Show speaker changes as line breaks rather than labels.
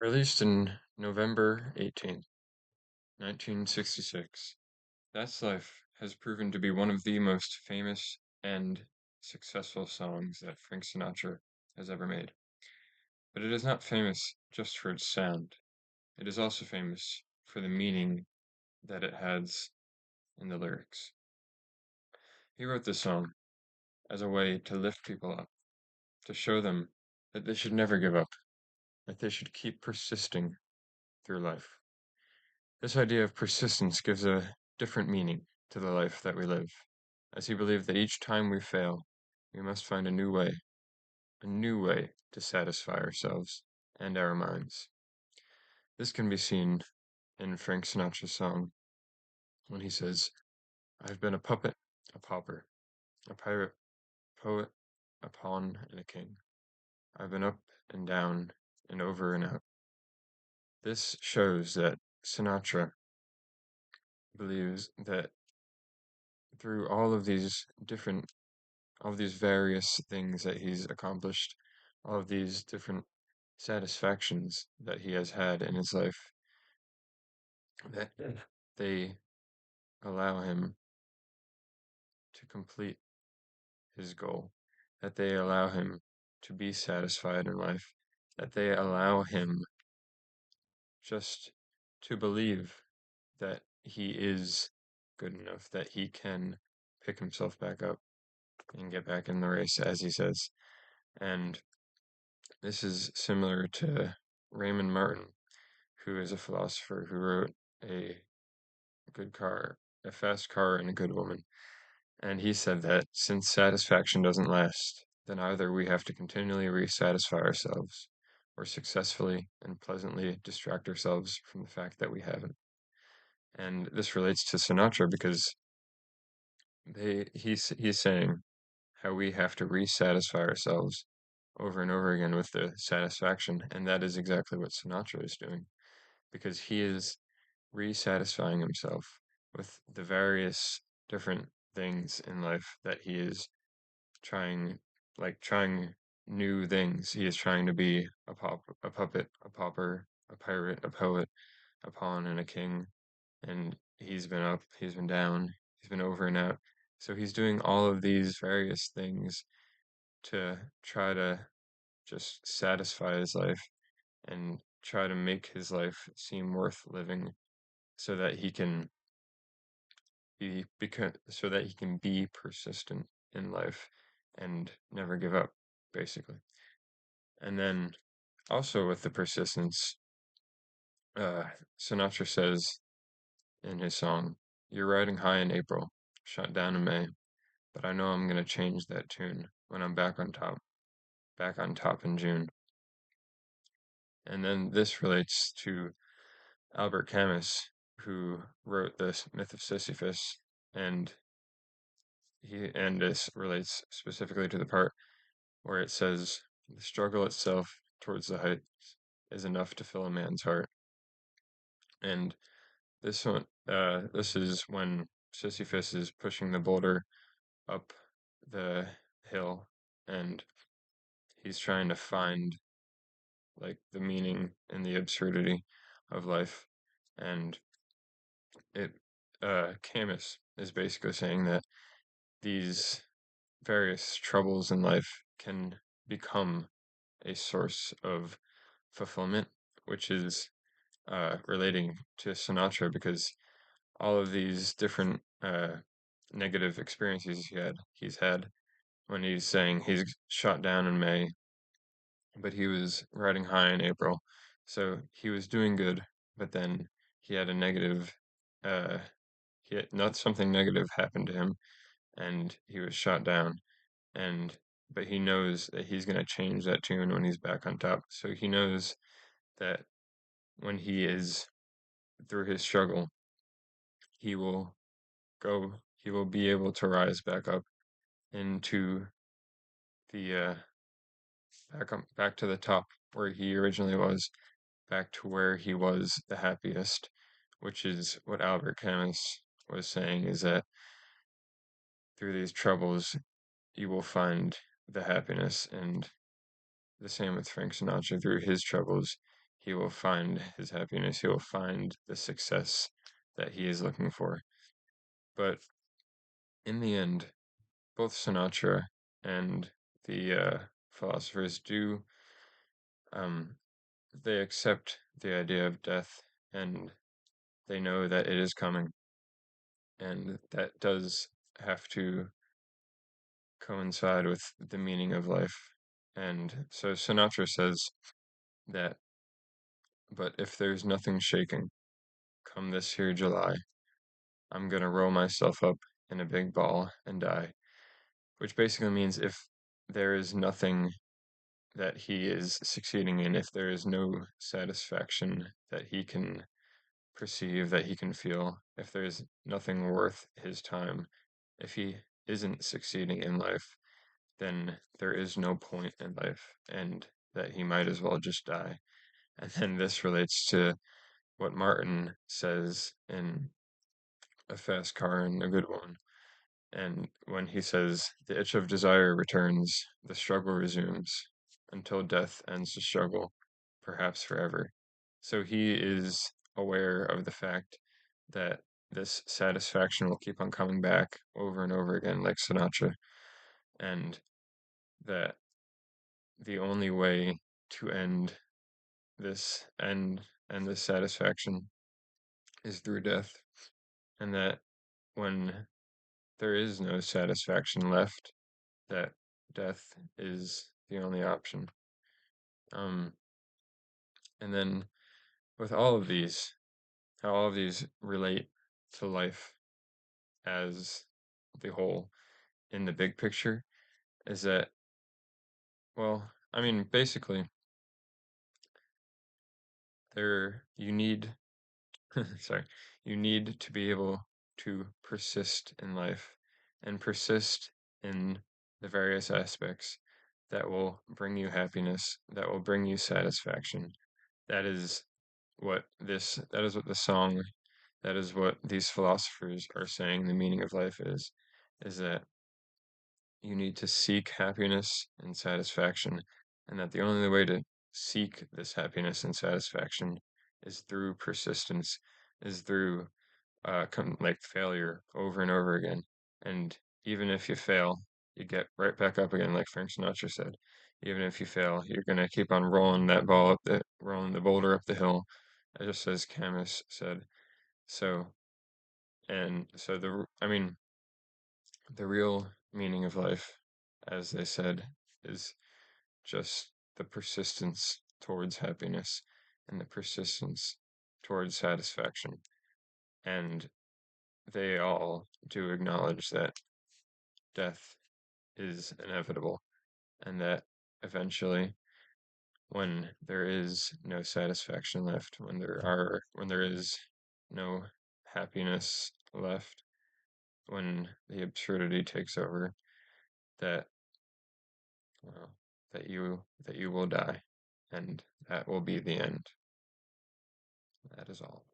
Released in November 18th, 1966, That's Life has proven to be one of the most famous and successful songs that Frank Sinatra has ever made. But it is not famous just for its sound. It is also famous for the meaning that it has in the lyrics. He wrote this song as a way to lift people up, to show them that they should never give up, that they should keep persisting through life. This idea of persistence gives a different meaning to the life that we live, as he believed that each time we fail, we must find a new way to satisfy ourselves and our minds. This can be seen in Frank Sinatra's song when he says, I've been a puppet, a pauper, a pirate, poet, a pawn, and a king. I've been up and down and over and out. This shows that Sinatra believes that through all of these various things that he's accomplished, all of these different satisfactions that he has had in his life, that they allow him to complete his goal, that they allow him to be satisfied in life, that they allow him just to believe that he is good enough, that he can pick himself back up and get back in the race, as he says. And this is similar to Raymond Martin, who is a philosopher who wrote a good car, a fast car, and a good woman. And he said that since satisfaction doesn't last, then either we have to continually resatisfy ourselves or successfully and pleasantly distract ourselves from the fact that we haven't. And this relates to Sinatra because he's saying how we have to resatisfy ourselves over and over again with the satisfaction, and that is exactly what Sinatra is doing because he is resatisfying himself with the various different things in life that he is trying, like trying new things. He is trying to be a puppet, a pauper, a pirate, a poet, a pawn, and a king. And he's been up, he's been down, he's been over and out. So he's doing all of these various things to try to just satisfy his life and try to make his life seem worth living so that he can so that he can be persistent in life and never give up, basically. And then also with the persistence, uh, Sinatra says in his song, "You're riding high in April, shot down in May, but I know I'm gonna change that tune when I'm back on top in June." And then this relates to Albert Camus, who wrote the Myth of Sisyphus, and this relates specifically to the part where it says the struggle itself towards the heights is enough to fill a man's heart. And this is when Sisyphus is pushing the boulder up the hill, and he's trying to find like the meaning and the absurdity of life. And it Camus is basically saying that these various troubles in life can become a source of fulfillment, which is relating to Sinatra because all of these different negative experiences he's had when he's saying he's shot down in May, but he was riding high in April. So he was doing good, but then he had a negative, uh, not something negative happened to him, and he was shot down. And but he knows that he's gonna change that tune when he's back on top. So he knows that when he is through his struggle, he will he will be able to rise back up into the back to the top where he originally was, back to where he was the happiest, which is what Albert Camus was saying is that through these troubles you will find the happiness, and the same with Frank Sinatra. Through his troubles he will find his happiness, he will find the success that he is looking for. But in the end, both Sinatra and the philosophers do, um, they accept the idea of death, and they know that it is coming, and that does have to coincide with the meaning of life. And so Sinatra says that, but if there's nothing shaking, come this here July, I'm gonna roll myself up in a big ball and die. Which basically means if there is nothing that he is succeeding in, if there is no satisfaction that he can perceive, that he can feel, if there's nothing worth his time, if he isn't succeeding in life, then there is no point in life, and that he might as well just die. And then this relates to what Martin says in A Fast Car and a Good One. And when he says, the itch of desire returns, the struggle resumes, until death ends the struggle, perhaps forever. So he is aware of the fact that this satisfaction will keep on coming back over and over again, like Sinatra, and that the only way to end and this satisfaction is through death, and that when there is no satisfaction left, that death is the only option. Um, and then with all of these, how all of these relate to life as the whole in the big picture is that, well, I mean, basically, you need, sorry, you need to be able to persist in life and persist in the various aspects that will bring you happiness, that will bring you satisfaction. That is that is what the song, that is what these philosophers are saying the meaning of life is that you need to seek happiness and satisfaction, and that the only way to seek this happiness and satisfaction is through persistence, is through like failure over and over again. And even if you fail, you get right back up again, like Frank Sinatra said. Even if you fail, you're gonna keep on rolling the boulder up the hill, just as Camus said. So, and so I mean, the real meaning of life, as they said, is just the persistence towards happiness and the persistence towards satisfaction. And they all do acknowledge that death is inevitable, and that eventually, when there is no satisfaction left, when there is no happiness left, when the absurdity takes over, that well, that you will die, and that will be the end. That is all.